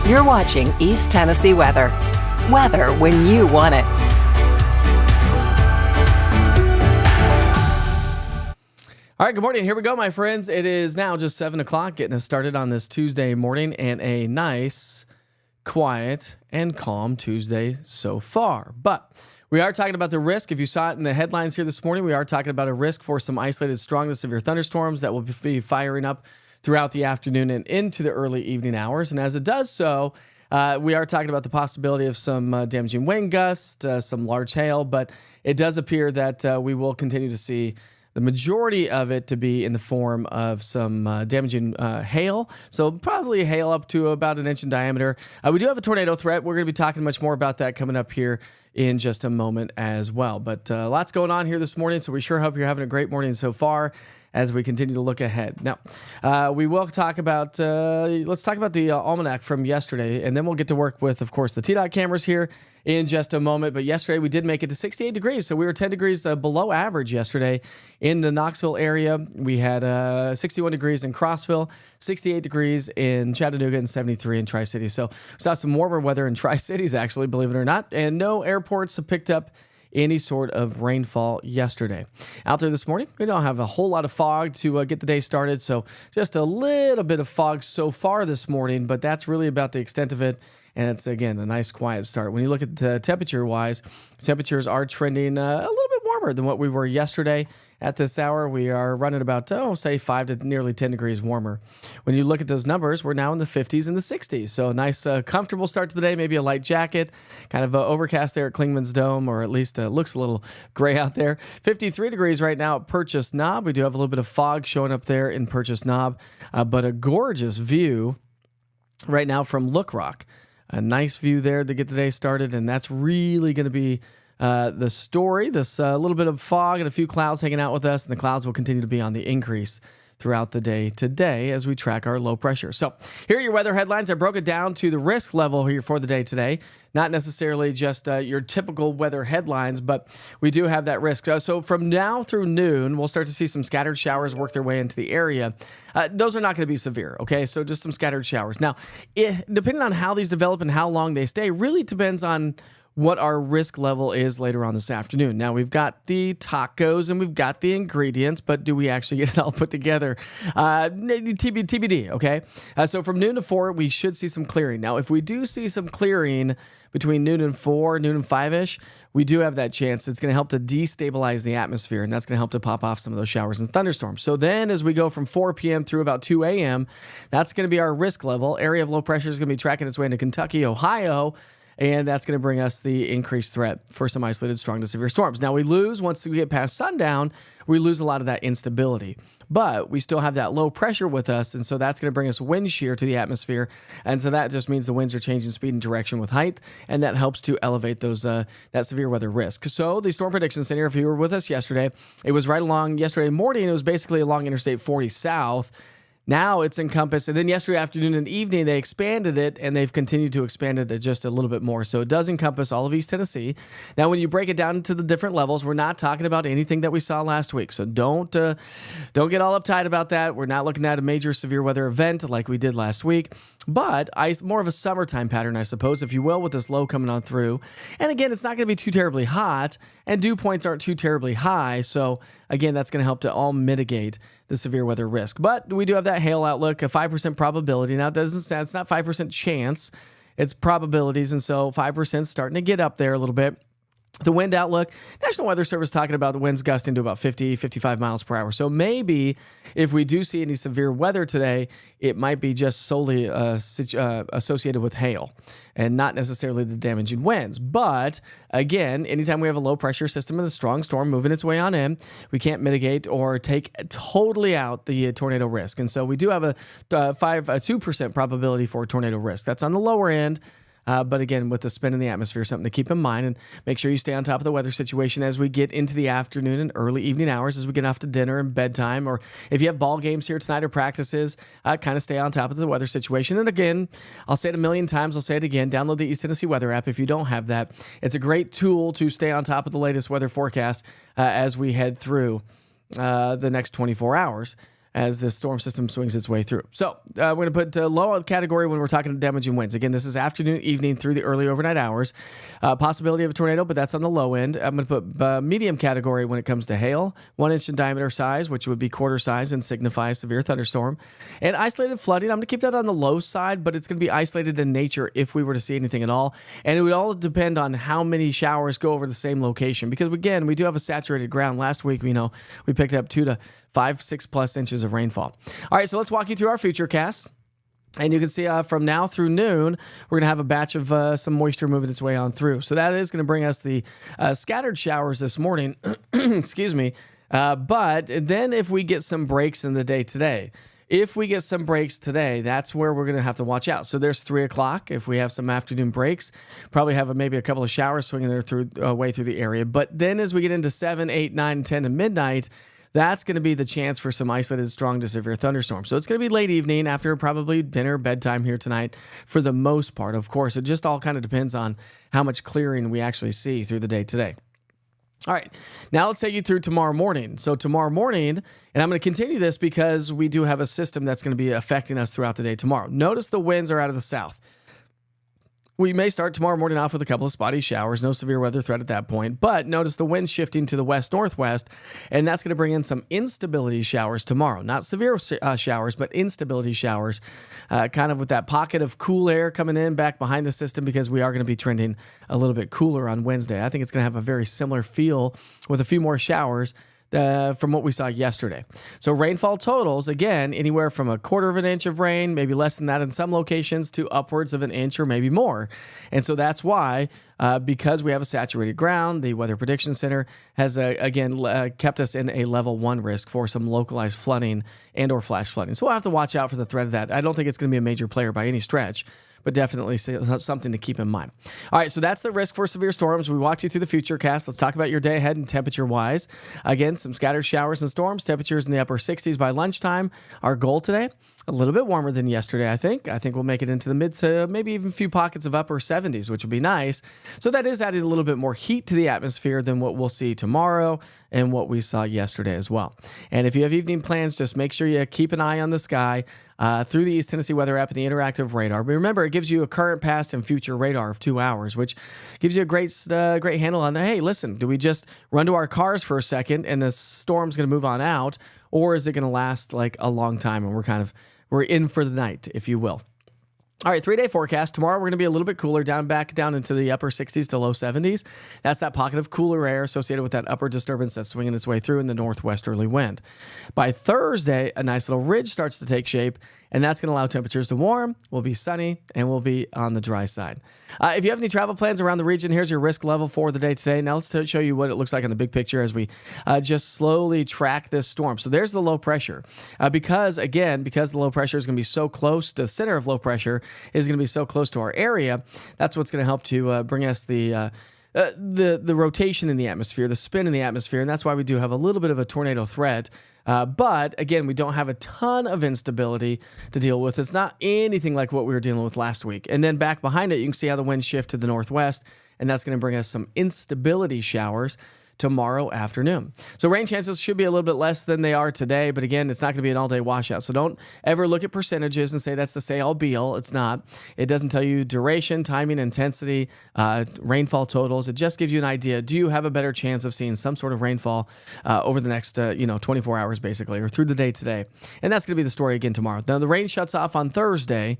You're watching East Tennessee weather. Weather when you want it. All right, good morning. Here we go, my friends. It is now just 7 o'clock, getting us started on this Tuesday morning, and a nice, quiet, and calm Tuesday so far. But we are talking about the risk. If you saw it in the headlines here this morning, we are talking about a risk for some isolated strong to severe thunderstorms that will be firing up throughout the afternoon and into the early evening hours. And as it does so, we are talking about the possibility of some damaging wind gusts, some large hail, but it does appear that we will continue to see the majority of it to be in the form of some damaging hail. So probably hail up to about an inch in diameter. We do have a tornado threat. We're going to be talking much more about that coming up here in just a moment as well. But lots going on here this morning, so we sure hope you're having a great morning so far as we continue to look ahead. Now, we will talk about, let's talk about the almanac from yesterday, and then we'll get to work with, of course, the TDOT cameras here in just a moment. But yesterday we did make it to 68 degrees, so we were 10 degrees below average yesterday in the Knoxville area. We had 61 degrees in Crossville, 68 degrees in Chattanooga, and 73 in Tri-Cities. So we saw some warmer weather in Tri-Cities, actually, believe it or not, and no airports have picked up any sort of rainfall yesterday. Out there this morning, we don't have a whole lot of fog to get the day started, so just a little bit of fog so far this morning, but that's really about the extent of it, and it's, again, a nice quiet start. When you look at the temperature-wise, temperatures are trending a little bit warmer than what we were yesterday. At this hour, we are running about, say, 5 to nearly 10 degrees warmer. When you look at those numbers, we're now in the 50s and the 60s. So a nice, comfortable start to the day, maybe a light jacket, kind of overcast there at Klingman's Dome, or at least looks a little gray out there. 53 degrees right now at Purchase Knob. We do have a little bit of fog showing up there in Purchase Knob, but a gorgeous view right now from Look Rock. A nice view there to get the day started, and that's really going to be the story. This little bit of fog and a few clouds hanging out with us, and the clouds will continue to be on the increase throughout the day today as we track our low pressure. So here are your weather headlines. I broke it down to the risk level here for the day today, not necessarily just your typical weather headlines, but we do have that risk. So from now through noon, we'll start to see some scattered showers work their way into the area. Those are not going to be severe, okay? So just some scattered showers. Now, depending on how these develop and how long they stay, really depends on what our risk level is later on this afternoon. Now, we've got the tacos and we've got the ingredients, but do we actually get it all put together? TBD, okay? So from noon to 4, we should see some clearing. Now, if we do see some clearing between noon and 4, noon and 5-ish, we do have that chance. It's going to help to destabilize the atmosphere, and that's going to help to pop off some of those showers and thunderstorms. So then as we go from 4 p.m. through about 2 a.m., that's going to be our risk level. Area of low pressure is going to be tracking its way into Kentucky, Ohio, and that's going to bring us the increased threat for some isolated strong to severe storms. Now, we lose, once we get past sundown, we lose a lot of that instability. But we still have that low pressure with us, and so that's going to bring us wind shear to the atmosphere. And so that just means the winds are changing speed and direction with height, and that helps to elevate those that severe weather risk. So the Storm Prediction Center, if you were with us yesterday, it was right along yesterday morning. It was basically along Interstate 40 South. Now it's encompassed, and then yesterday afternoon and evening, they expanded it, and they've continued to expand it just a little bit more. So it does encompass all of East Tennessee. Now, when you break it down into the different levels, we're not talking about anything that we saw last week. So don't get all uptight about that. We're not looking at a major severe weather event like we did last week, but more of a summertime pattern, I suppose, if you will, with this low coming on through. And again, it's not going to be too terribly hot, and dew points aren't too terribly high. So again, that's going to help to all mitigate the severe weather risk. But we do have that hail outlook, a 5% probability. Now, it doesn't sound, it's not 5% chance, it's probabilities. And so 5% is starting to get up there a little bit. The wind outlook, National Weather Service talking about the winds gusting to about 50, 55 miles per hour. So maybe if we do see any severe weather today, it might be just solely associated with hail and not necessarily the damaging winds. But again, anytime we have a low pressure system and a strong storm moving its way on in, we can't mitigate or take totally out the tornado risk. And so we do have a 2% probability for tornado risk. That's on the lower end. But again, with the spin in the atmosphere, something to keep in mind, and make sure you stay on top of the weather situation as we get into the afternoon and early evening hours, as we get off to dinner and bedtime, or if you have ball games here tonight or practices, kind of stay on top of the weather situation. And again, I'll say it a million times, I'll say it again, download the East Tennessee Weather app if you don't have that. It's a great tool to stay on top of the latest weather forecast as we head through the next 24 hours. as the storm system swings its way through. So we're going to put low category when we're talking damaging winds. Again, this is afternoon, evening through the early overnight hours. Possibility of a tornado, but that's on the low end. I'm going to put medium category when it comes to hail, 1 inch in diameter size, which would be quarter size and signify a severe thunderstorm. And isolated flooding, I'm going to keep that on the low side, but it's going to be isolated in nature if we were to see anything at all. And it would all depend on how many showers go over the same location. Because again, we do have a saturated ground. Last week, we picked up 2 to 5, 6+ inches of rainfall. All right, so let's walk you through our future cast. And you can see from now through noon, we're going to have a batch of some moisture moving its way on through. So that is going to bring us the scattered showers this morning. Excuse me. But then if we get some breaks in the day today, if we get some breaks today, that's where we're going to have to watch out. So there's 3 o'clock. If we have some afternoon breaks, probably have maybe a couple of showers swinging their way through the area. But then as we get into 7, 8, 9, 10, and midnight, that's going to be the chance for some isolated strong to severe thunderstorms. So it's going to be late evening after probably dinner, bedtime here tonight for the most part. Of course, it just all kind of depends on how much clearing we actually see through the day today. All right, now let's take you through tomorrow morning. So tomorrow morning, and I'm going to continue this because we do have a system that's going to be affecting us throughout the day tomorrow. Notice the winds are out of the south. We may start tomorrow morning off with a couple of spotty showers, no severe weather threat at that point, but notice the wind shifting to the west-northwest, and that's going to bring in some instability showers tomorrow. Not severe showers, but instability showers, kind of with that pocket of cool air coming in back behind the system because we are going to be trending a little bit cooler on Wednesday. I think it's going to have a very similar feel with a few more showers from what we saw yesterday. So rainfall totals, again, anywhere from a quarter of an inch of rain, maybe less than that in some locations, to upwards of an inch or maybe more. And so that's why, because we have a saturated ground, the Weather Prediction Center has, kept us in a level 1 risk for some localized flooding and or flash flooding. So we'll have to watch out for the threat of that. I don't think it's going to be a major player by any stretch, but definitely something to keep in mind. All right, so that's the risk for severe storms. We walked you through the future cast. Let's talk about your day ahead and temperature-wise. Again, some scattered showers and storms. Temperatures in the upper 60s by lunchtime. Our goal today, a little bit warmer than yesterday, I think. I think we'll make it into the mid to maybe even a few pockets of upper 70s, which would be nice. So that is adding a little bit more heat to the atmosphere than what we'll see tomorrow and what we saw yesterday as well. And if you have evening plans, just make sure you keep an eye on the sky through the East Tennessee Weather app and the interactive radar. But remember, it gives you a current, past, and future radar of 2 hours, which gives you a great handle on, hey, listen, do we just run to our cars for a second and the storm's going to move on out, or is it going to last like a long time and we're in for the night, if you will. All right, 3-day forecast. Tomorrow, we're going to be a little bit cooler, back down into the upper 60s to low 70s. That's that pocket of cooler air associated with that upper disturbance that's swinging its way through in the northwesterly wind. By Thursday, a nice little ridge starts to take shape, and that's going to allow temperatures to warm. We'll be sunny, and we'll be on the dry side. If you have any travel plans around the region, here's your risk level for the day today. Now, let's show you what it looks like in the big picture as we just slowly track this storm. So there's the low pressure. Because the low pressure is going to be so close to the center of low pressure, is going to be so close to our area, that's what's going to help to bring us the rotation in the atmosphere, the spin in the atmosphere, and that's why we do have a little bit of a tornado threat. But again, we don't have a ton of instability to deal with. It's not anything like what we were dealing with last week. And then back behind it, you can see how the winds shift to the northwest, and that's going to bring us some instability showers tomorrow afternoon. So rain chances should be a little bit less than they are today, but again, it's not going to be an all-day washout. So don't ever look at percentages and say that's the say-all be-all. It's not. It doesn't tell you duration, timing, intensity, rainfall totals. It just gives you an idea. Do you have a better chance of seeing some sort of rainfall over the next 24 hours, basically, or through the day today? And that's going to be the story again tomorrow. Now, the rain shuts off on Thursday,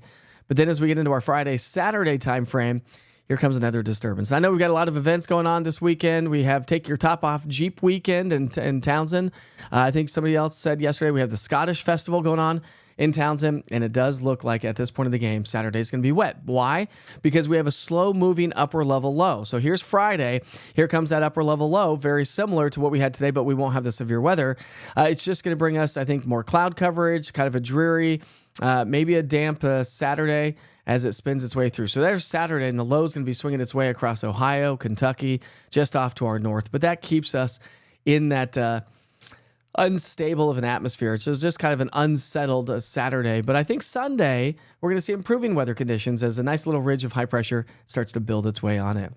but then as we get into our Friday, Saturday time frame, here comes another disturbance. I know we've got a lot of events going on this weekend. We have Take Your Top Off Jeep weekend in Townsend. I think somebody else said yesterday we have the Scottish Festival going on in Townsend, and it does look like at this point of the game, Saturday's going to be wet. Why? Because we have a slow-moving upper-level low. So here's Friday. Here comes that upper-level low, very similar to what we had today, but we won't have the severe weather. It's just going to bring us, I think, more cloud coverage, kind of a dreary, maybe a damp Saturday as it spins its way through. So there's Saturday, and the low is going to be swinging its way across Ohio, Kentucky, just off to our north. But that keeps us in that unstable of an atmosphere. So it's just kind of an unsettled Saturday. But I think Sunday, we're going to see improving weather conditions as a nice little ridge of high pressure starts to build its way on it.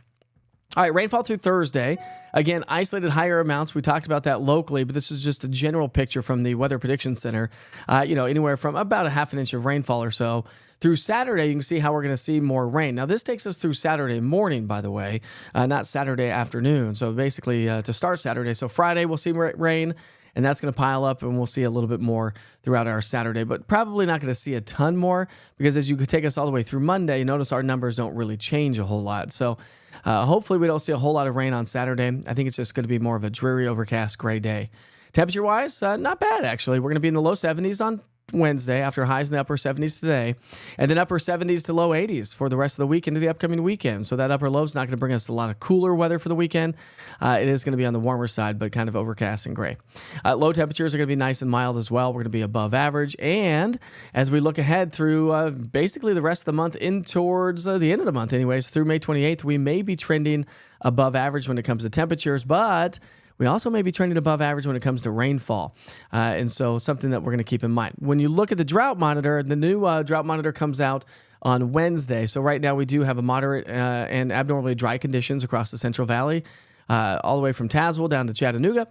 All right, rainfall through Thursday. Again, isolated higher amounts. We talked about that locally, but this is just a general picture from the Weather Prediction Center. Anywhere from about a half an inch of rainfall or so. Through Saturday, you can see how we're going to see more rain. Now, this takes us through Saturday morning, by the way, not Saturday afternoon. So basically, to start Saturday. So Friday, we'll see rain, and that's going to pile up, and we'll see a little bit more throughout our Saturday, but probably not going to see a ton more because as you could take us all the way through Monday, notice our numbers don't really change a whole lot. So hopefully we don't see a whole lot of rain on Saturday. I think it's just going to be more of a dreary, overcast, gray day. Temperature-wise, not bad, actually. We're going to be in the low 70s on Wednesday after highs in the upper 70s today, and then upper 70s to low 80s for the rest of the week into the upcoming weekend. So that upper low is not going to bring us a lot of cooler weather for the weekend. It is going to be on the warmer side, but kind of overcast and gray. Low temperatures are going to be nice and mild as well. We're going to be above average. And as we look ahead through basically the rest of the month in towards the end of the month anyways, through May 28th, we may be trending above average when it comes to temperatures, but we also may be trending above average when it comes to rainfall. And so something that we're going to keep in mind. When you look at the drought monitor, the new drought monitor comes out on Wednesday. So right now we do have a moderate and abnormally dry conditions across the Central Valley, all the way from Tazewell down to Chattanooga.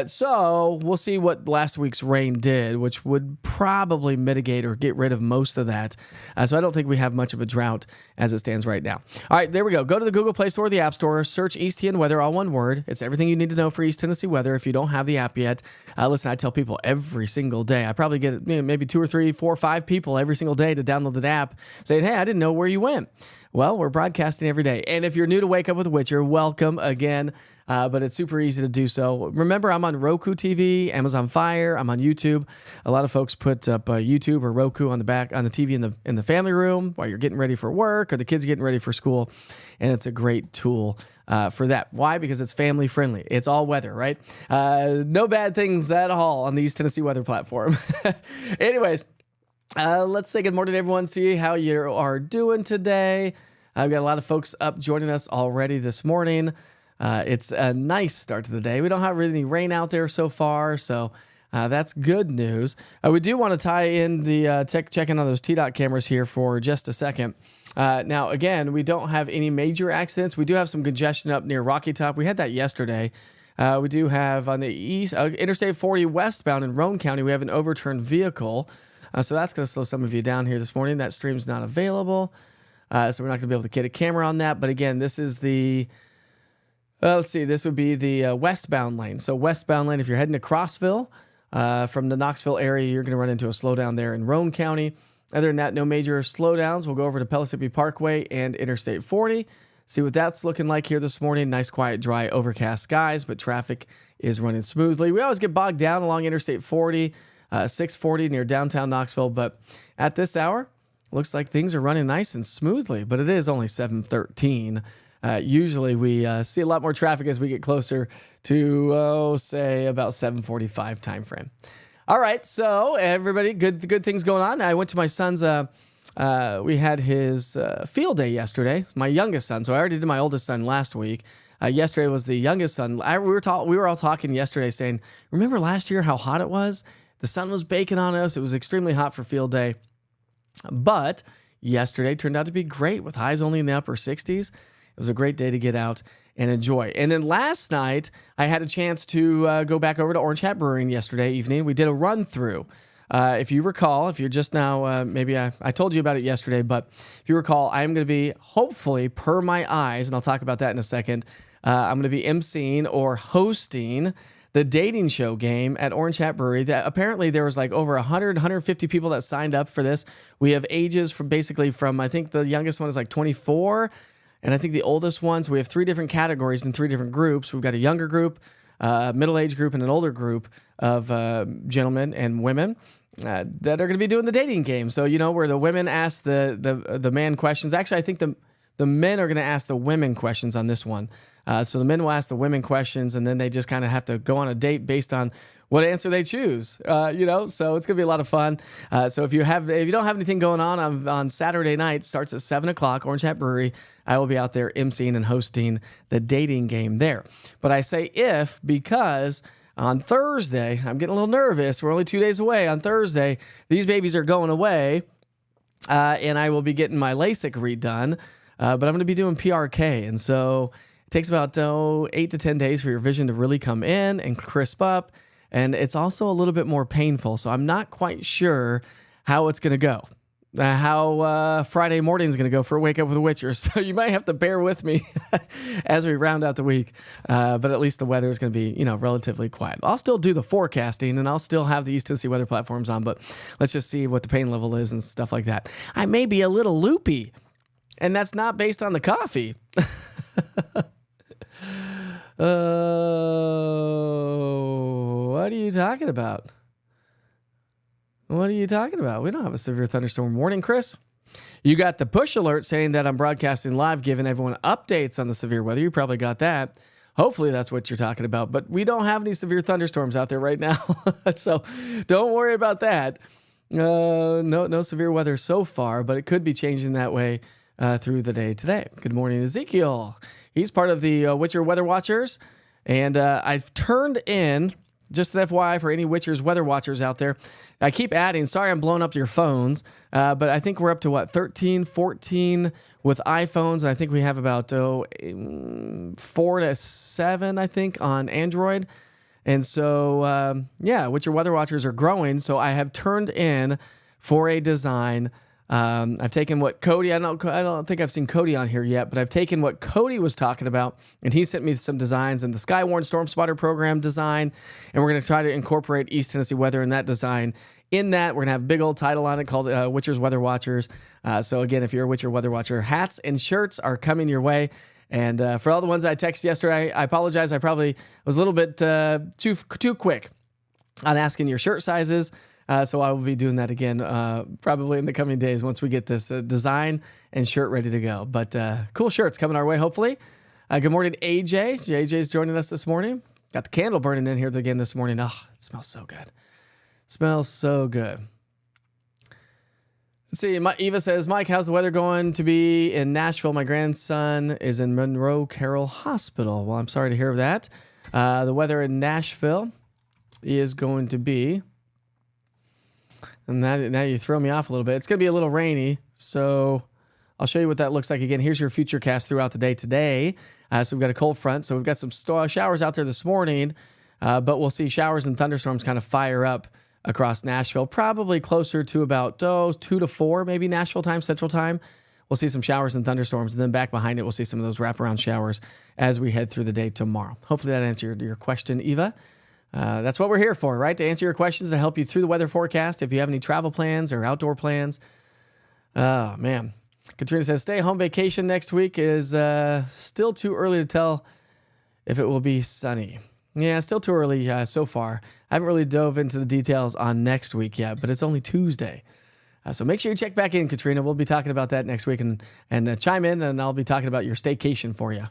So we'll see what last week's rain did, which would probably mitigate or get rid of most of that. So I don't think we have much of a drought as it stands right now. All right, there we go. Go to the Google Play Store or the App Store. Search East TN Weather, all one word. It's everything you need to know for East Tennessee weather. If you don't have the app yet, listen, I tell people every single day. I probably get maybe 2 or 3, 4 or 5 people every single day to download the app saying, hey, I didn't know where you went. Well, we're broadcasting every day. And if you're new to Wake Up with Witcher, welcome again. But it's super easy to do so. Remember, I'm on Roku TV, Amazon Fire. I'm on YouTube. A lot of folks put up YouTube or Roku on the TV in the family room while you're getting ready for work or the kids getting ready for school. And it's a great tool for that. Why? Because it's family friendly. It's all weather, right? No bad things at all on the East Tennessee Weather platform. Anyways, let's say good morning, everyone. See how you are doing today. I've got a lot of folks up joining us already this morning. It's a nice start to the day. We don't have really any rain out there so far, so that's good news. We do want to tie in the check-in on those TDOT cameras here for just a second. Now, again, we don't have any major accidents. We do have some congestion up near Rocky Top. We had that yesterday. We do have on the east, Interstate 40 westbound in Roane County, we have an overturned vehicle. So that's going to slow some of you down here this morning. That stream's not available, so we're not going to be able to get a camera on that. But again, this is the... let's see, this would be the westbound lane. So westbound lane, if you're heading to Crossville from the Knoxville area, you're going to run into a slowdown there in Roane County. Other than that, no major slowdowns. We'll go over to Pellissippi Parkway and Interstate 40. See what that's looking like here this morning. Nice, quiet, dry, overcast skies, but traffic is running smoothly. We always get bogged down along Interstate 40, 640 near downtown Knoxville, but at this hour, looks like things are running nice and smoothly, but it is only 7:13. Usually we see a lot more traffic as we get closer to, say, about 7:45 time frame. All right, so everybody, good things going on. I went to my son's, we had his field day yesterday, my youngest son. So I already did my oldest son last week. Yesterday was the youngest son. We were all talking yesterday saying, remember last year how hot it was? The sun was baking on us. It was extremely hot for field day. But yesterday turned out to be great with highs only in the upper 60s. It was a great day to get out and enjoy. And then last night, I had a chance to go back over to Orange Hat Brewing yesterday evening. We did a run through. If you recall, if you're just now, maybe I told you about it yesterday, but if you recall, I'm going to be, hopefully, per my eyes, and I'll talk about that in a second, I'm going to be emceeing or hosting the dating show game at Orange Hat Brewery. That apparently there was like over 100, 150 people that signed up for this. We have ages from I think the youngest one is like 24, and I think the oldest ones, we have 3 different categories in 3 different groups. We've got a younger group, middle-aged group, and an older group of gentlemen and women that are going to be doing the dating game. So, where the women ask the man questions. Actually, I think the men are going to ask the women questions on this one. So the men will ask the women questions, and then they just kind of have to go on a date based on what answer they choose. So it's going to be a lot of fun. So if you don't have anything going on Saturday night, starts at 7:00, Orange Hat Brewery, I will be out there emceeing and hosting the dating game there. But I say if because on Thursday, I'm getting a little nervous. We're only 2 days away. On Thursday, these babies are going away, and I will be getting my LASIK redone. But I'm going to be doing PRK, and so It takes about 8 to 10 days for your vision to really come in and crisp up. And it's also a little bit more painful. So I'm not quite sure how it's going to go. How Friday morning is going to go for Wake Up with a Witcher. So you might have to bear with me as we round out the week. But at least the weather is going to be, relatively quiet. I'll still do the forecasting and I'll still have the East Tennessee weather platforms on, but let's just see what the pain level is and stuff like that. I may be a little loopy, and that's not based on the coffee. Oh, what are you talking about? What are you talking about? We don't have a severe thunderstorm warning, Chris. You got the push alert saying that I'm broadcasting live, giving everyone updates on the severe weather. You probably got that. Hopefully that's what you're talking about. But we don't have any severe thunderstorms out there right now. So don't worry about that. No severe weather so far, but it could be changing that way through the day today. Good morning, Ezekiel. He's part of the Witcher Weather Watchers. And I've turned in... Just an FYI for any Witchers Weather Watchers out there. I keep adding. Sorry I'm blowing up your phones. But I think we're up to 13, 14 with iPhones. And I think we have about 4 to 7, I think, on Android. And so, Witcher Weather Watchers are growing. So I have turned in for a design. I've taken what Cody, I don't think I've seen Cody on here yet, but I've taken what Cody was talking about, and he sent me some designs and the Skywarn Storm Spotter program design, and we're going to try to incorporate East Tennessee weather in that design. In that, we're going to have a big old title on it called Witcher's Weather Watchers. So again, if you're a Witcher Weather Watcher, hats and shirts are coming your way. And for all the ones I texted yesterday, I apologize. I probably was a little bit too quick on asking your shirt sizes. So I will be doing that again probably in the coming days once we get this design and shirt ready to go. But cool shirts coming our way, hopefully. Good morning, AJ. AJ's joining us this morning. Got the candle burning in here again this morning. Oh, it smells so good. Smells so good. Let's see. Eva says, Mike, how's the weather going to be in Nashville? My grandson is in Monroe Carroll Hospital. Well, I'm sorry to hear that. The weather in Nashville is going to be... And now you throw me off a little bit. It's going to be a little rainy, so I'll show you what that looks like again. Here's your future cast throughout the day today. So we've got a cold front, so we've got some showers out there this morning, but we'll see showers and thunderstorms kind of fire up across Nashville, probably closer to about 2 to 4, maybe Nashville time, Central time. We'll see some showers and thunderstorms, and then back behind it, we'll see some of those wraparound showers as we head through the day tomorrow. Hopefully that answered your question, Eva. That's what we're here for, right? To answer your questions, to help you through the weather forecast. If you have any travel plans or outdoor plans. Oh, man. Katrina says, stay-home vacation next week is still too early to tell if it will be sunny. Yeah, still too early so far. I haven't really dove into the details on next week yet, but it's only Tuesday. So make sure you check back in, Katrina. We'll be talking about that next week and chime in, and I'll be talking about your staycation for you.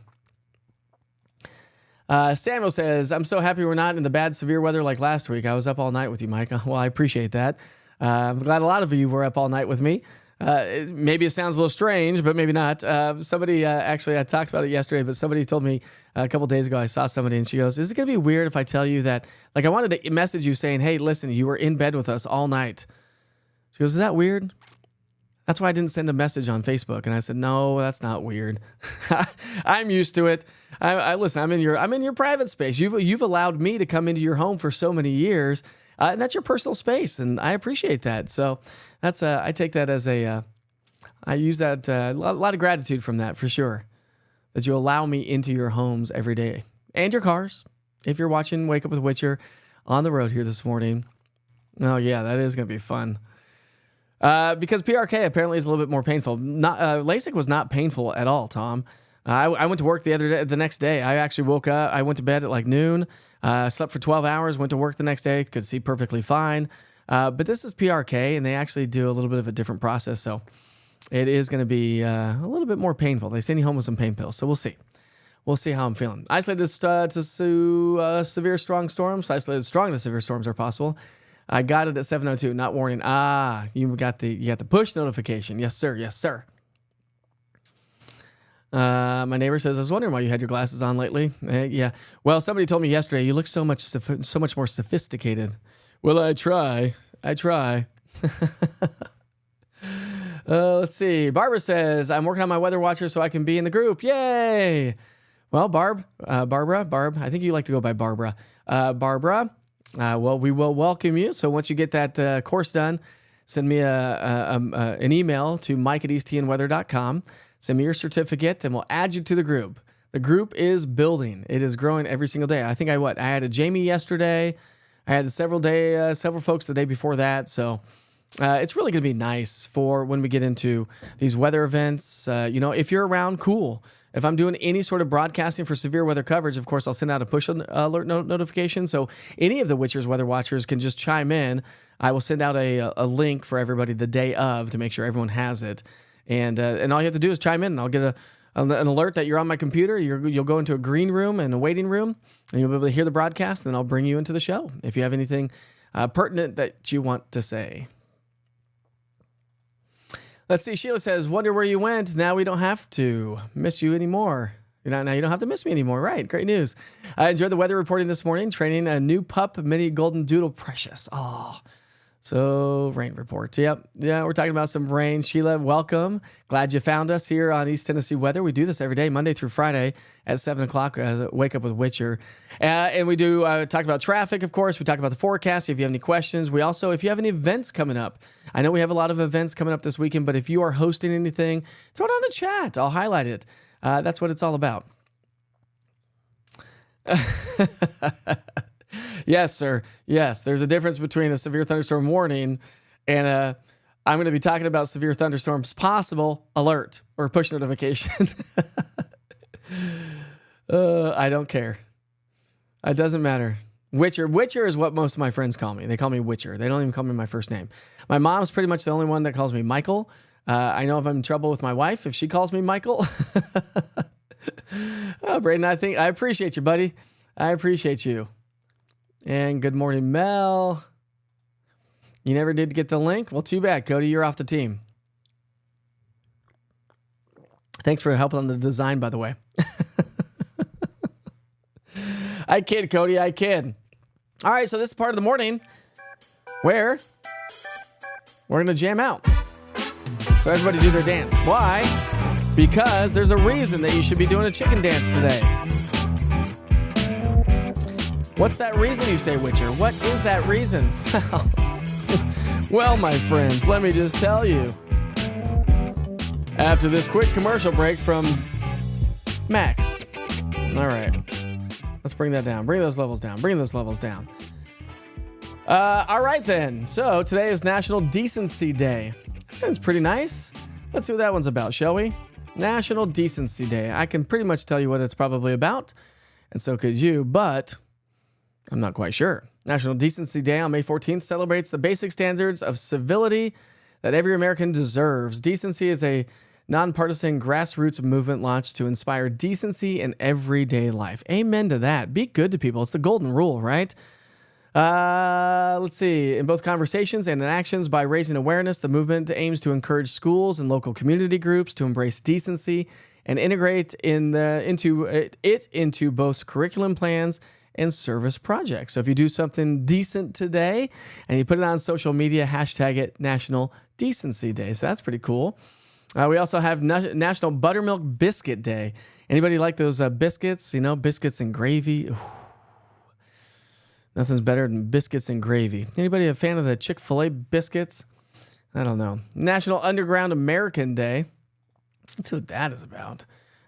Samuel says, I'm so happy we're not in the bad severe weather like last week. I was up all night with you, Mike. Well, I appreciate that. I'm glad a lot of you were up all night with me. Maybe it sounds a little strange, but maybe not. Somebody, actually, I talked about it yesterday, but somebody told me a couple days ago, I saw somebody and she goes, is it going to be weird if I tell you that, like I wanted to message you saying, hey, listen, you were in bed with us all night. She goes, is that weird? That's why I didn't send a message on Facebook. And I said, no, that's not weird. I'm used to it. Listen, I'm in your private space. You've allowed me to come into your home for so many years, and that's your personal space, and I appreciate that. So that's I take that as I use that a lot of gratitude from that for sure. That you allow me into your homes every day and your cars. If you're watching Wake Up with Witcher on the road here this morning, oh yeah, that is going to be fun. Because PRK apparently is a little bit more painful. LASIK was not painful at all, Tom. I went to work the next day. I actually woke up. I went to bed at like noon, slept for 12 hours, went to work the next day, could see perfectly fine. But this is PRK, and they actually do a little bit of a different process. So it is going to be a little bit more painful. They send you home with some pain pills. So we'll see. We'll see how I'm feeling. Isolated to severe strong storms. Isolated strong to severe storms are possible. I got it at 7:02, not warning. You got the push notification. Yes, sir. Yes, sir. My neighbor says, I was wondering why you had your glasses on lately. Yeah. Well, somebody told me yesterday, you look so much more sophisticated. Well, I try. Let's see. Barbara says, I'm working on my weather watcher so I can be in the group. Yay. Well, Barb, I think you like to go by Barbara. Barbara, well, we will welcome you. So once you get that course done, send me an email to mike@eastnweather.com. Send me your certificate, and we'll add you to the group. The group is building. It is growing every single day. I think I had a Jamie yesterday. I had several folks the day before that. So it's really going to be nice for when we get into these weather events. If you're around, cool. If I'm doing any sort of broadcasting for severe weather coverage, of course, I'll send out a push alert notification. So any of the Witcher's weather watchers can just chime in. I will send out a link for everybody the day of to make sure everyone has it. And all you have to do is chime in, and I'll get an alert that you're on my computer. You'll go into a green room and a waiting room, and you'll be able to hear the broadcast, and then I'll bring you into the show if you have anything pertinent that you want to say. Let's see. Sheila says, wonder where you went. Now we don't have to miss you anymore. Now you don't have to miss me anymore. Right. Great news. I enjoyed the weather reporting this morning. Training a new pup, mini golden doodle precious. Oh, so rain report. Yep. Yeah, we're talking about some rain. Sheila, welcome. Glad you found us here on East Tennessee Weather. We do this every day, Monday through Friday at 7 o'clock. Wake up with Witcher. And we do talk about traffic, of course. We talk about the forecast. If you have any questions, we also, if you have any events coming up, I know we have a lot of events coming up this weekend, but if you are hosting anything, throw it on the chat. I'll highlight it. That's what it's all about. Yes, sir. Yes, there's a difference between a severe thunderstorm warning and I'm going to be talking about severe thunderstorms possible alert or push notification. I don't care. It doesn't matter. Witcher. Witcher is what most of my friends call me. They call me Witcher. They don't even call me my first name. My mom's pretty much the only one that calls me Michael. I know if I'm in trouble with my wife, if she calls me Michael. Oh, Braden, I appreciate you, buddy. I appreciate you. And good morning, Mel. You never did get the link? Well, too bad, Cody. You're off the team. Thanks for helping on the design, by the way. I kid, Cody. I kid. All right, so this is part of the morning where we're going to jam out. So everybody do their dance. Why? Because there's a reason that you should be doing a chicken dance today. What's that reason, you say, Witcher? What is that reason? Well, my friends, let me just tell you. After this quick commercial break from Max. All right. Let's bring that down. Bring those levels down. Bring those levels down. All right, then. So today is National Decency Day. That sounds pretty nice. Let's see what that one's about, shall we? National Decency Day. I can pretty much tell you what it's probably about, and so could you, but I'm not quite sure. National Decency Day on May 14th celebrates the basic standards of civility that every American deserves. Decency is a nonpartisan grassroots movement launched to inspire decency in everyday life. Amen to that. Be good to people. It's the golden rule, right? Let's see. In both conversations and in actions, by raising awareness, the movement aims to encourage schools and local community groups to embrace decency and integrate into both curriculum plans and service projects. So if you do something decent today and you put it on social media, hashtag it National Decency Day. So that's pretty cool. We also have National Buttermilk Biscuit Day. Anybody like those biscuits? You know, biscuits and gravy. Ooh. Nothing's better than biscuits and gravy. Anybody a fan of the Chick-fil-A biscuits? I don't know. National Underground American Day. Let's see what that is about.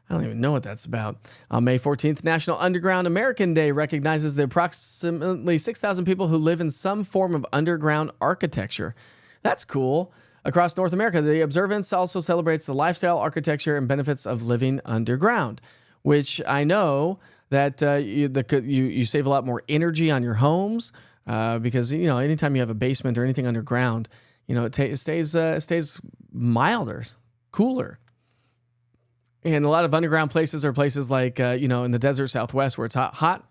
I don't even know what that's about. On May 14th, National Underground American Day recognizes the approximately 6,000 people who live in some form of underground architecture. That's cool. Across North America, the observance also celebrates the lifestyle, architecture, and benefits of living underground, which I know that you save a lot more energy on your homes because, you know, anytime you have a basement or anything underground, you know, it stays milder, cooler. And a lot of underground places are places like, in the desert Southwest where it's hot.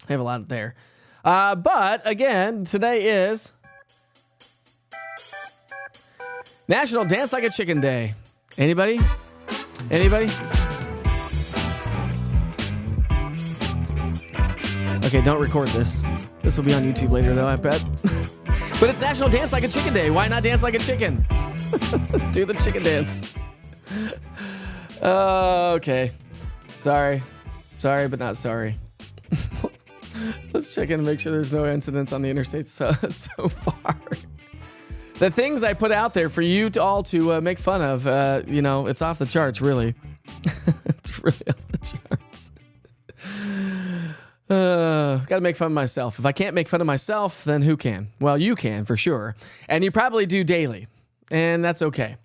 They have a lot there. But again, today is National Dance Like a Chicken Day. Anybody? Okay, don't record this. This will be on YouTube later, though, I bet. But it's National Dance Like a Chicken Day. Why not dance like a chicken? Do the chicken dance. Okay. Sorry. Sorry, but not sorry. Let's check in and make sure there's no incidents on the interstate so far. The things I put out there for you to all to make fun of, it's off the charts, really. It's really off the charts. Got to make fun of myself. If I can't make fun of myself, then who can? Well, you can for sure. And you probably do daily. And that's okay.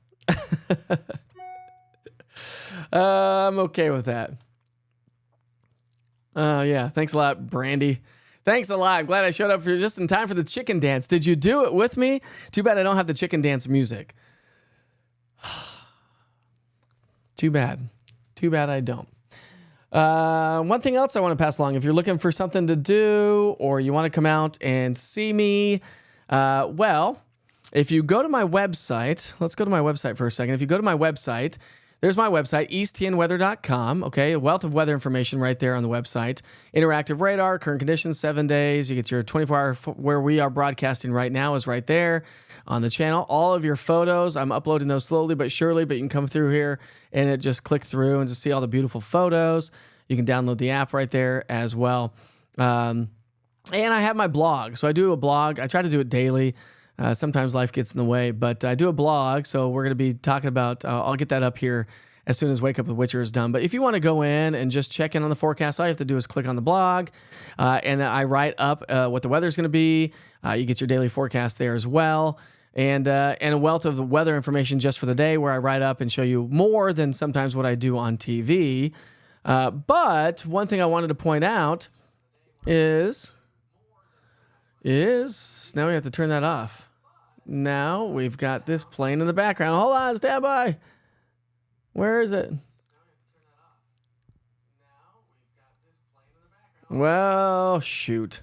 I'm okay with that. Yeah, thanks a lot, Brandy. Thanks a lot. I'm glad I showed up for just in time for the chicken dance. Did you do it with me? Too bad I don't have the chicken dance music. Too bad. Too bad I don't. One thing else I want to pass along. If you're looking for something to do or you want to come out and see me, if you go to my website, let's go to my website for a second. If you go to my website, there's my website, easttnweather.com. Okay, a wealth of weather information right there on the website. Interactive radar, current conditions, 7 days. You get your 24-hour where we are broadcasting right now is right there on the channel. All of your photos, I'm uploading those slowly but surely, but you can come through here and just click through and just see all the beautiful photos. You can download the app right there as well. And I have my blog. So I do a blog. I try to do it daily. Sometimes life gets in the way, but I do a blog, so we're going to be talking about, I'll get that up here as soon as Wake Up with Witcher is done. But if you want to go in and just check in on the forecast, all you have to do is click on the blog, and I write up what the weather's going to be. You get your daily forecast there as well, and a wealth of the weather information just for the day where I write up and show you more than sometimes what I do on TV. But one thing I wanted to point out is now we have to turn that off. Now we've got this playing in the background. Hold on, stand by. Where is it? Well, shoot.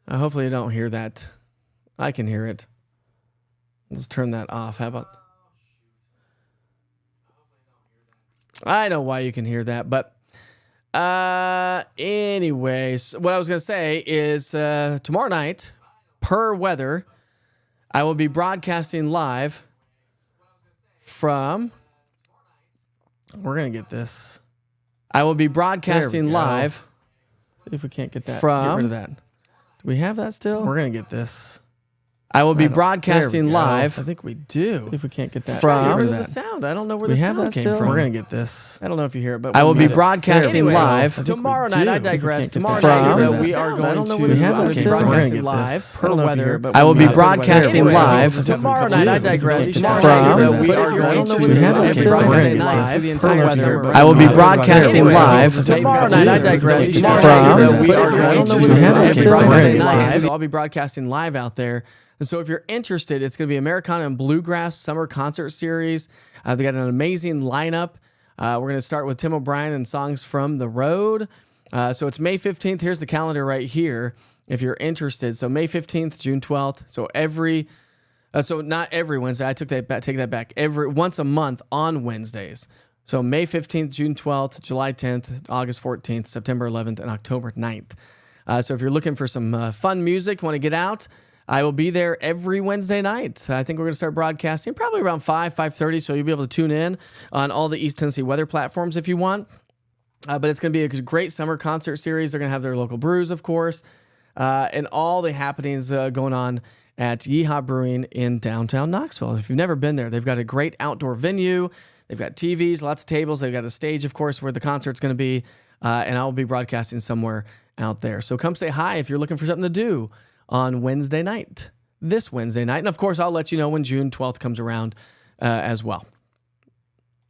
Hopefully you don't hear that. I can hear it. Let's turn that off. How about... I know why you can hear that, but... anyways, what I was going to say is tomorrow night, per weather, I will be broadcasting live from... We're going to get this. I will be broadcasting live. See if we can't get that. Get rid of that. Do we have that still? We're going to get this. I will be broadcasting live. I think we do. If we can't get that. Get rid of the sound. I don't know where the sound came from. We're going to get this. I don't know if you hear it, but I will be broadcasting live. Tomorrow night, I digress. Tomorrow night, we are going to be broadcasting live per weather. I will be broadcasting live. Tomorrow night, I digress. Tomorrow night, we are going to be broadcasting live per weather. I will be broadcasting live. Tomorrow night, I digress. Tomorrow night, we are going to be broadcasting live. I'll be broadcasting live out there. And so if you're interested, it's going to be Americana and Bluegrass Summer Concert Series. They got an amazing lineup. We're going to start with Tim O'Brien and songs from the road. So it's May 15th. Here's the calendar right here if you're interested. So May 15th, June 12th. So not every Wednesday. I take that back. Once a month on Wednesdays. So May 15th, June 12th, July 10th, August 14th, September 11th, and October 9th. So if you're looking for some fun music, want to get out, I will be there every Wednesday night. I think we're going to start broadcasting probably around 5:30, so you'll be able to tune in on all the East Tennessee weather platforms if you want. But it's going to be a great summer concert series. They're going to have their local brews, of course, and all the happenings going on at Yeehaw Brewing in downtown Knoxville. If you've never been there, they've got a great outdoor venue. They've got TVs, lots of tables. They've got a stage, of course, where the concert's going to be, and I'll be broadcasting somewhere out there. So come say hi if you're looking for something to do on Wednesday night, this Wednesday night. And of course, I'll let you know when June 12th comes around as well.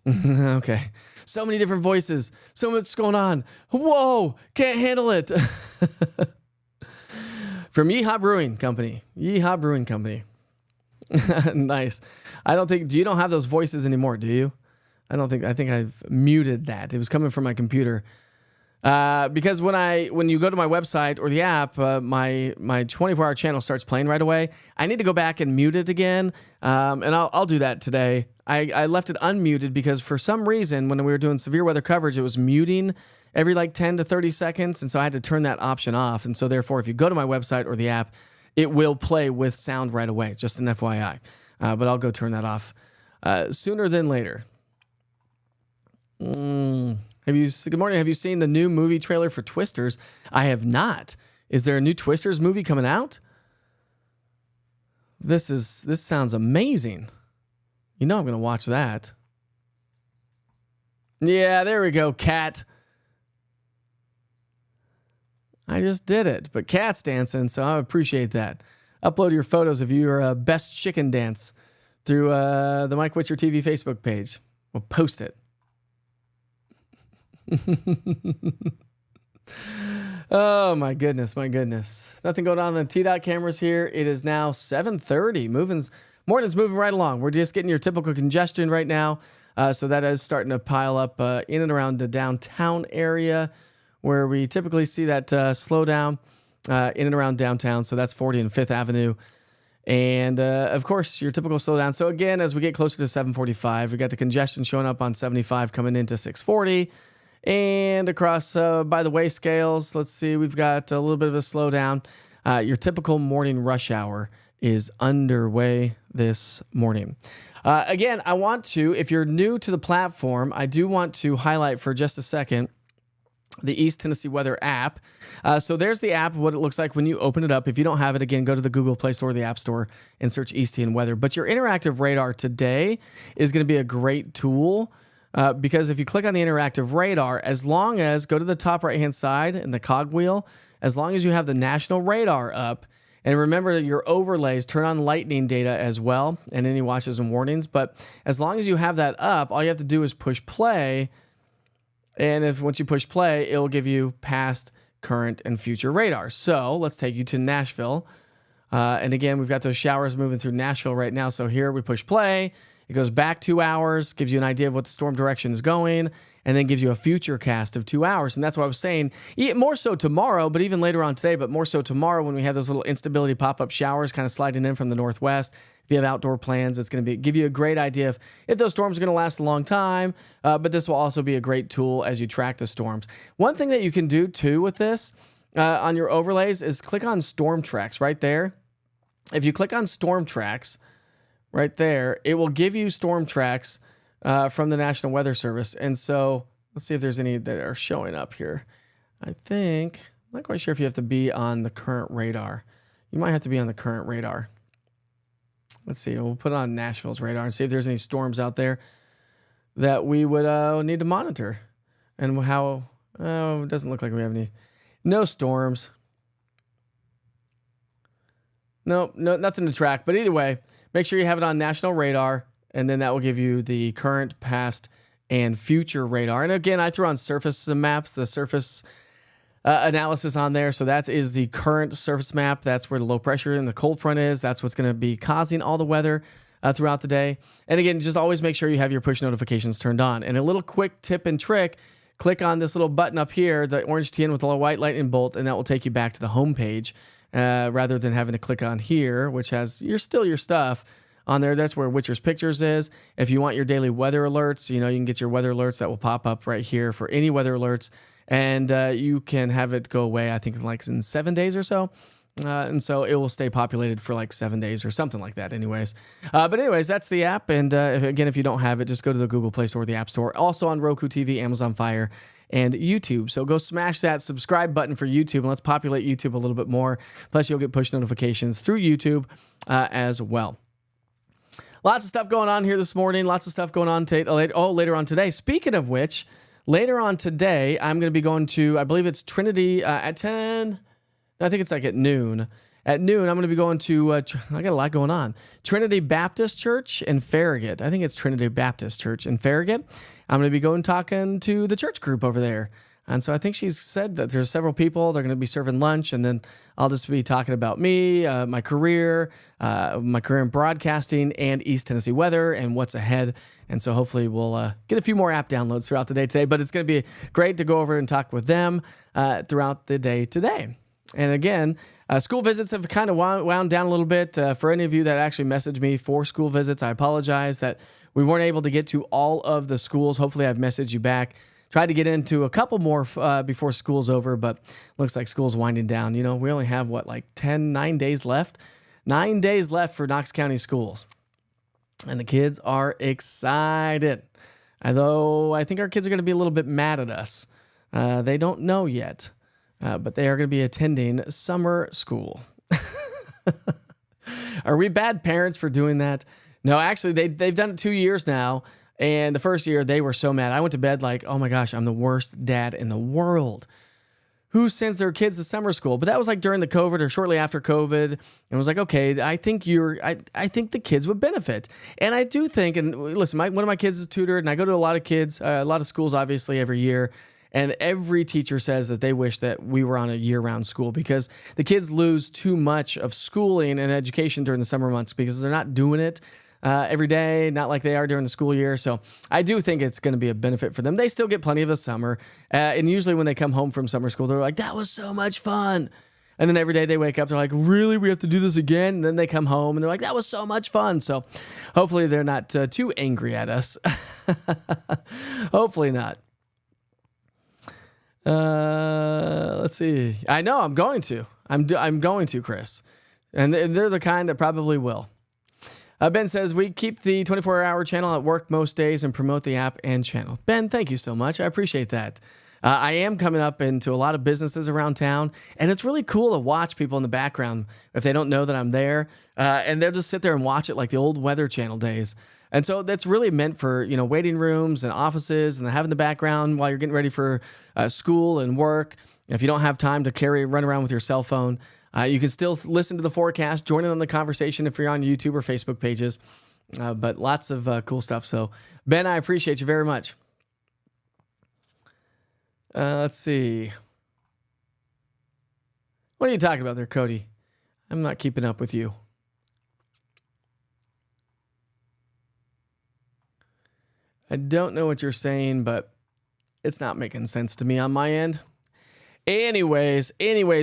Okay. So many different voices. So much going on. Whoa, can't handle it. From Yeehaw Brewing Company. Yeehaw Brewing Company. Nice. You don't have those voices anymore, do you? I think I've muted that. It was coming from my computer. Because when you go to my website or the app, my 24-hour channel starts playing right away. I need to go back and mute it again, and I'll do that today. I left it unmuted because for some reason when we were doing severe weather coverage, it was muting every 10 to 30 seconds, and so I had to turn that option off. And so therefore, if you go to my website or the app, it will play with sound right away. Just an FYI, but I'll go turn that off sooner than later. Good morning. Have you seen the new movie trailer for Twisters? I have not. Is there a new Twisters movie coming out? This sounds amazing. You know I'm going to watch that. Yeah, there we go, Cat. I just did it, but Cat's dancing, so I appreciate that. Upload your photos of your best chicken dance through the Mike Witcher TV Facebook page. We'll post it. Oh my goodness. Nothing going on in the T-Dot cameras here. It is now 7:30. Morning's moving right along. We're just getting your typical congestion right now. So that is starting to pile up in and around the downtown area where we typically see that slow down in and around downtown. So that's 40 and 5th Avenue. And of course, your typical slowdown. So again, as we get closer to 7:45, we got the congestion showing up on 75 coming into 640. And across by the way scales, let's see, we've got a little bit of a slowdown. Your typical morning rush hour is underway this morning. Again, I want to, if you're new to the platform, I do want to highlight for just a second the East Tennessee Weather app. So there's the app, what it looks like when you open it up. If you don't have it, again, go to the Google Play Store or the App Store and search East TN Weather. But your interactive radar today is going to be a great tool because if you click on the interactive radar, as long as, go to the top right-hand side in the cogwheel, as long as you have the national radar up, and remember your overlays, turn on lightning data as well and any watches and warnings. But as long as you have that up, all you have to do is push play. And once you push play, it will give you past, current, and future radar. So let's take you to Nashville. And again, we've got those showers moving through Nashville right now. So here we push play. It goes back 2 hours, gives you an idea of what the storm direction is going, and then gives you a future cast of 2 hours. And that's what I was saying, more so tomorrow, but even later on today, but more so tomorrow when we have those little instability pop-up showers kind of sliding in from the northwest. If you have outdoor plans, it's going to give you a great idea of if those storms are going to last a long time, but this will also be a great tool as you track the storms. One thing that you can do, too, with this on your overlays is click on Storm Tracks right there. If you click on Storm Tracks, right there, it will give you storm tracks from the National Weather Service. And so let's see if there's any that are showing up here. I'm not quite sure if you have to be on the current radar. You might have to be on the current radar. Let's see. We'll put it on Nashville's radar and see if there's any storms out there that we would need to monitor. And it doesn't look like we have no storms. No, nothing to track. But either way, make sure you have it on national radar, and then that will give you the current, past, and future radar. And again, I threw on surface maps, the surface analysis on there. So that is the current surface map. That's where the low pressure and the cold front is. That's what's going to be causing all the weather throughout the day. And again, just always make sure you have your push notifications turned on. And a little quick tip and trick, click on this little button up here, the orange TN with the white lightning bolt, and that will take you back to the home page. Rather than having to click on here, which has your stuff on there. That's where Witcher's Pictures is. If you want your daily weather alerts, you can get your weather alerts that will pop up right here for any weather alerts. And you can have it go away, I think, in 7 days or so. And so it will stay populated for 7 days or something like that anyways. But anyways, that's the app. And if you don't have it, just go to the Google Play Store or the App Store. Also on Roku TV, Amazon Fire, and YouTube. So go smash that subscribe button for YouTube and let's populate YouTube a little bit more. Plus you'll get push notifications through YouTube as well. Lots of stuff going on here this morning. Lots of stuff going on later on today. Speaking of which, later on today, I'm going to be going to, I believe it's Trinity at 10. I think it's at noon. At noon, I'm going to be going to, I got a lot going on, Trinity Baptist Church in Farragut. I think it's Trinity Baptist Church in Farragut. I'm going to be going talking to the church group over there. And so I think she's said that there's several people. They're going to be serving lunch, and then I'll just be talking about me, my career in broadcasting, and East Tennessee weather, and what's ahead. And so hopefully we'll get a few more app downloads throughout the day today. But it's going to be great to go over and talk with them throughout the day today. And again, school visits have kind of wound down a little bit. For any of you that actually messaged me for school visits, I apologize that we weren't able to get to all of the schools. Hopefully I've messaged you back. Tried to get into a couple more before school's over, but looks like school's winding down. We only have 9 days left? 9 days left for Knox County schools. And the kids are excited. Although I think our kids are going to be a little bit mad at us. They don't know yet, but they are going to be attending summer school. Are we bad parents for doing that? No, actually, they've done it 2 years now. And the first year, they were so mad. I went to bed like, oh my gosh, I'm the worst dad in the world. Who sends their kids to summer school? But that was like during the COVID or shortly after COVID. And it was like, okay, I think the kids would benefit. And I do think, and listen, one of my kids is tutored, and I go to a lot of schools, obviously, every year. And every teacher says that they wish that we were on a year-round school because the kids lose too much of schooling and education during the summer months because they're not doing it every day, not like they are during the school year. So I do think it's going to be a benefit for them. They still get plenty of the summer. And usually when they come home from summer school, they're like, that was so much fun. And then every day they wake up, they're like, really? We have to do this again? And then they come home and they're like, that was so much fun. So hopefully they're not too angry at us. Hopefully not. Let's see. I know I'm going to. I'm going to, Chris. And they're the kind that probably will. Ben says, we keep the 24-hour channel at work most days and promote the app and channel. Ben, thank you so much. I appreciate that. I am coming up into a lot of businesses around town, and it's really cool to watch people in the background if they don't know that I'm there, and they'll just sit there and watch it like the old Weather Channel days. And so that's really meant for, waiting rooms and offices and having the background while you're getting ready for school and work. If you don't have time to run around with your cell phone, you can still listen to the forecast, join in on the conversation if you're on YouTube or Facebook pages. But lots of cool stuff. So, Ben, I appreciate you very much. Let's see. What are you talking about there, Cody? I'm not keeping up with you. I don't know what you're saying, but it's not making sense to me on my end. Anyways,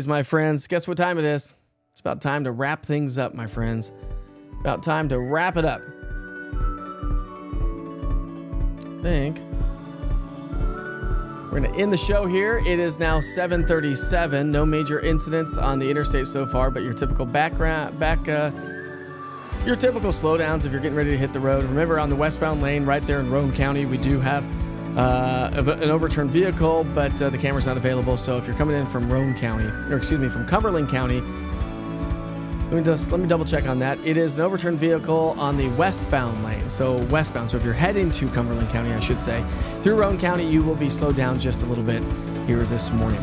my friends, guess what time it is? It's about time to wrap things up, my friends. About time to wrap it up. I think we're going to end the show here. It is now 7:37. No major incidents on the interstate so far, but your typical your typical slowdowns if you're getting ready to hit the road. Remember, on the westbound lane right there in Roane County, we do have an overturned vehicle, but the camera's not available. So if you're coming in from from Cumberland County, let me double check on that. It is an overturned vehicle on the westbound lane. So westbound. So if you're heading to Cumberland County, I should say, through Roane County, you will be slowed down just a little bit here this morning.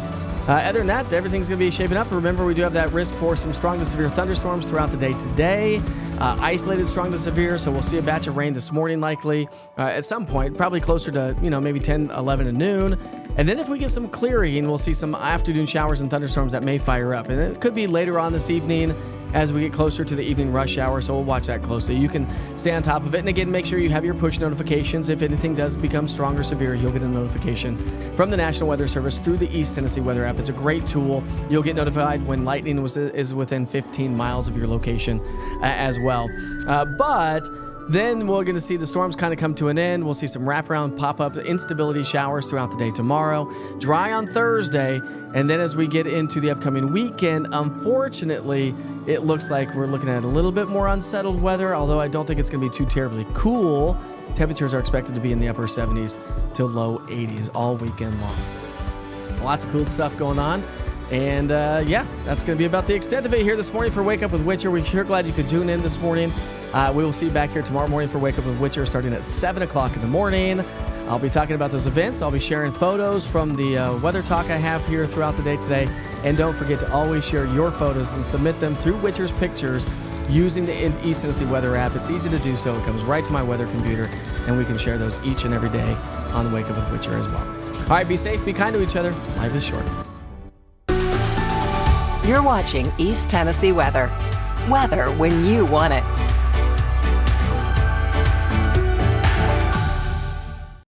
Other than that, everything's going to be shaping up. Remember, we do have that risk for some strong to severe thunderstorms throughout the day today. Isolated strong to severe, so we'll see a batch of rain this morning likely at some point, probably closer to, maybe 10, 11 and noon. And then if we get some clearing, we'll see some afternoon showers and thunderstorms that may fire up. And it could be later on this evening as we get closer to the evening rush hour, so we'll watch that closely. You can stay on top of it. And again, make sure you have your push notifications. If anything does become strong or severe, you'll get a notification from the National Weather Service through the East Tennessee Weather app. It's a great tool. You'll get notified when lightning is within 15 miles of your location as well. But then we're going to see the storms kind of come to an end. We'll see some wraparound pop-up instability showers throughout the day tomorrow. Dry on Thursday. And then as we get into the upcoming weekend, unfortunately, it looks like we're looking at a little bit more unsettled weather, although I don't think it's going to be too terribly cool. Temperatures are expected to be in the upper 70s to low 80s all weekend long. Lots of cool stuff going on. And that's going to be about the extent of it here this morning for Wake Up with Witcher. We're sure glad you could tune in this morning. We will see you back here tomorrow morning for Wake Up with Witcher starting at 7 o'clock in the morning. I'll be talking about those events. I'll be sharing photos from the weather talk I have here throughout the day today. And don't forget to always share your photos and submit them through Witcher's Pictures using the East Tennessee Weather app. It's easy to do so. It comes right to my weather computer, and we can share those each and every day on Wake Up with Witcher as well. All right, be safe, be kind to each other. Life is short. You're watching East Tennessee Weather. Weather when you want it.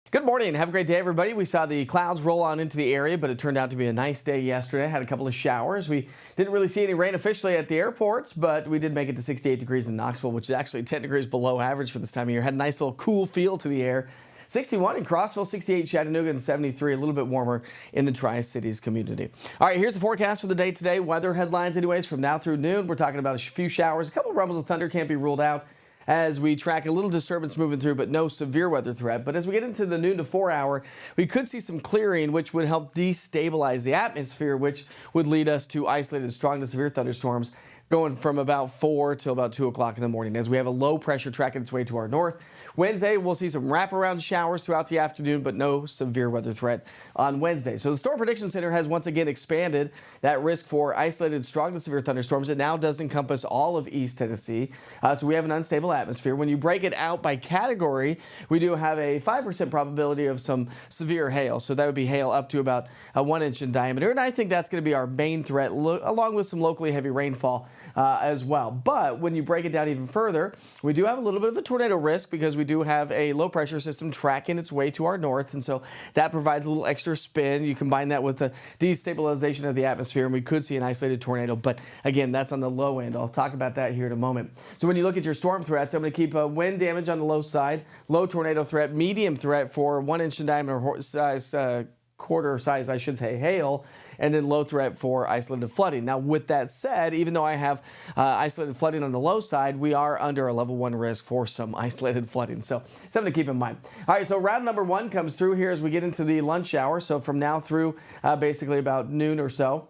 Good morning. Have a great day, everybody. We saw the clouds roll on into the area, but it turned out to be a nice day yesterday. Had a couple of showers. We didn't really see any rain officially at the airports, but we did make it to 68 degrees in Knoxville, which is actually 10 degrees below average for this time of year. Had a nice little cool feel to the air. 61 in Crossville, 68 in Chattanooga, and 73, a little bit warmer in the Tri-Cities community. All right, here's the forecast for the day today. Weather headlines anyways from now through noon. We're talking about a few showers. A couple of rumbles of thunder can't be ruled out. as we track a little disturbance moving through, but no severe weather threat. But as we get into the noon to 4 hour, we could see some clearing, which would help destabilize the atmosphere, which would lead us to isolated strong to severe thunderstorms going from about 4 till about 2 o'clock in the morning as we have a low pressure tracking its way to our north. Wednesday, we'll see some wraparound showers throughout the afternoon, but no severe weather threat on Wednesday. So the Storm Prediction Center has once again expanded that risk for isolated strong to severe thunderstorms. It now does encompass all of East Tennessee. So we have an unstable atmosphere. When you break it out by category, we do have a 5% probability of some severe hail. So that would be hail up to about 1 inch in diameter. And I think that's going to be our main threat, along with some locally heavy rainfall as well. But when you break it down even further, we do have a little bit of a tornado risk because we do have a low pressure system tracking its way to our north. And so that provides a little extra spin. You combine that with the destabilization of the atmosphere, and we could see an isolated tornado. But again, that's on the low end. I'll talk about that here in a moment. So when you look at your storm threats, I'm going to keep wind damage on the low side, low tornado threat, medium threat for 1 inch in diameter size, quarter size, I should say, hail, and then low threat for isolated flooding. Now, with that said, even though I have isolated flooding on the low side, we are under a level 1 risk for some isolated flooding. So something to keep in mind. All right, so round number 1 comes through here as we get into the lunch hour. So from now through basically about noon or so.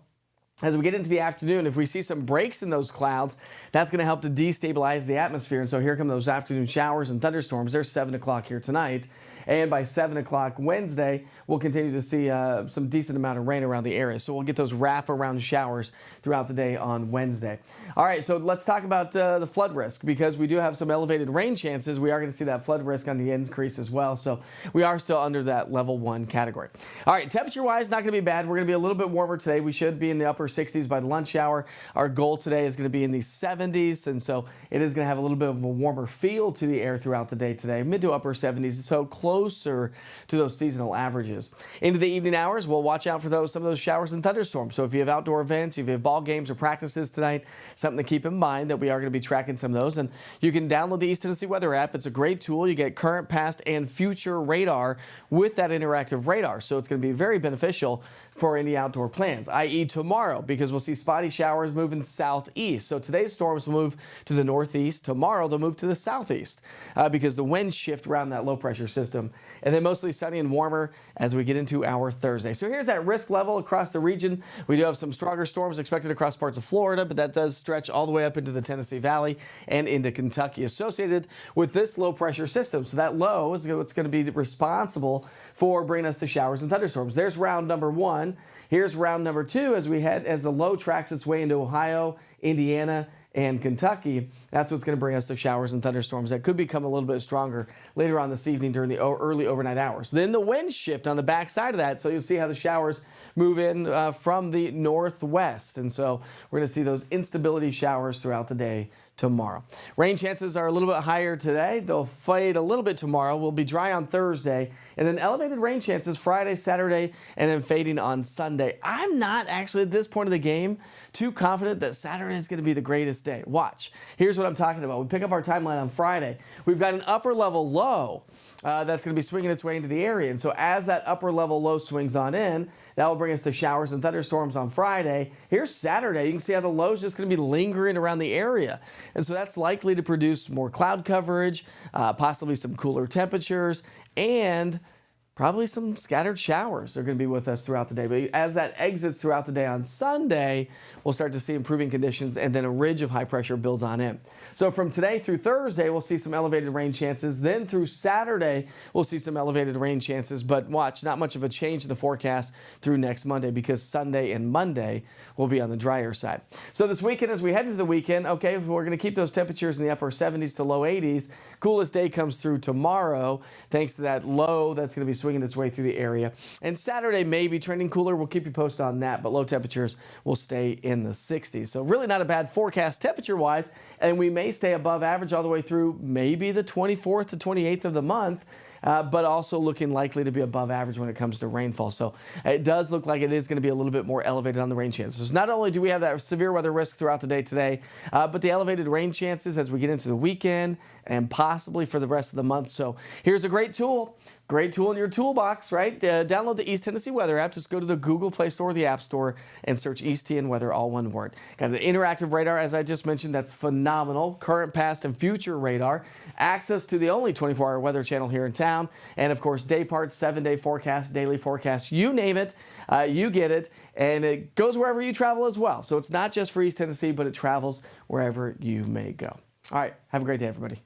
As we get into the afternoon, if we see some breaks in those clouds, that's going to help to destabilize the atmosphere. And so here come those afternoon showers and thunderstorms. They're 7 o'clock here tonight. And by 7 o'clock Wednesday, we'll continue to see some decent amount of rain around the area. So we'll get those wrap-around showers throughout the day on Wednesday. All right, so let's talk about the flood risk because we do have some elevated rain chances. We are going to see that flood risk on the increase as well. So we are still under that level 1 category. All right, temperature-wise, not going to be bad. We're going to be a little bit warmer today. We should be in the upper 60s by the lunch hour. Our goal today is going to be in the 70s, and so it is going to have a little bit of a warmer feel to the air throughout the day today, mid to upper 70s, so closer to those seasonal averages. Into the evening hours, we'll watch out for some of those showers and thunderstorms. So if you have outdoor events, if you have ball games or practices tonight, something to keep in mind that we are going to be tracking some of those. And you can download the East Tennessee Weather app. It's a great tool. You get current, past, and future radar with that interactive radar. So it's going to be very beneficial for any outdoor plans, i.e. tomorrow, because we'll see spotty showers moving southeast. So today's storms will move to the northeast. Tomorrow they'll move to the southeast because the winds shift around that low pressure system. And then mostly sunny and warmer as we get into our Thursday. So here's that risk level across the region. We do have some stronger storms expected across parts of Florida, but that does stretch all the way up into the Tennessee Valley and into Kentucky associated with this low pressure system. So that low is what's going to be responsible for bringing us to showers and thunderstorms. There's round number 1. Here's round number 2 as the low tracks its way into Ohio, Indiana, and Kentucky. That's what's going to bring us to showers and thunderstorms that could become a little bit stronger later on this evening during the early overnight hours. Then the wind shift on the back side of that, so you'll see how the showers move in from the northwest. And so we're going to see those instability showers throughout the day tomorrow. Rain chances are a little bit higher today. They'll fade a little bit tomorrow. We'll be dry on Thursday, and then elevated rain chances Friday, Saturday, and then fading on Sunday. I'm not actually at this point of the game too confident that Saturday is going to be the greatest day. Watch. Here's what I'm talking about. We pick up our timeline on Friday. We've got an upper level low that's going to be swinging its way into the area. And so as that upper level low swings on in, that will bring us to showers and thunderstorms on Friday. Here's Saturday. You can see how the low is just going to be lingering around the area. And so that's likely to produce more cloud coverage, possibly some cooler temperatures, and probably some scattered showers are going to be with us throughout the day. But as that exits throughout the day on Sunday, we'll start to see improving conditions, and then a ridge of high pressure builds on in. So from today through Thursday, we'll see some elevated rain chances. Then through Saturday, we'll see some elevated rain chances. But watch, not much of a change in the forecast through next Monday because Sunday and Monday will be on the drier side. So this weekend, as we head into the weekend, okay, we're going to keep those temperatures in the upper 70s to low 80s. Coolest day comes through tomorrow, thanks to that low that's going to be swinging its way through the area. And Saturday may be trending cooler. We'll keep you posted on that, but low temperatures will stay in the 60s. So really not a bad forecast temperature-wise, and we may stay above average all the way through maybe the 24th to 28th of the month. But also looking likely to be above average when it comes to rainfall. So it does look like it is going to be a little bit more elevated on the rain chances. Not only do we have that severe weather risk throughout the day today, but the elevated rain chances as we get into the weekend and possibly for the rest of the month. So here's a great tool. Great tool in your toolbox, right? Download the East Tennessee Weather app. Just go to the Google Play Store or the App Store and search East TN Weather, all one word. Got an interactive radar, as I just mentioned. That's phenomenal. Current, past, and future radar. Access to the only 24-hour weather channel here in town. And, of course, day parts, 7-day forecast, daily forecast. You name it, you get it. And it goes wherever you travel as well. So it's not just for East Tennessee, but it travels wherever you may go. All right. Have a great day, everybody.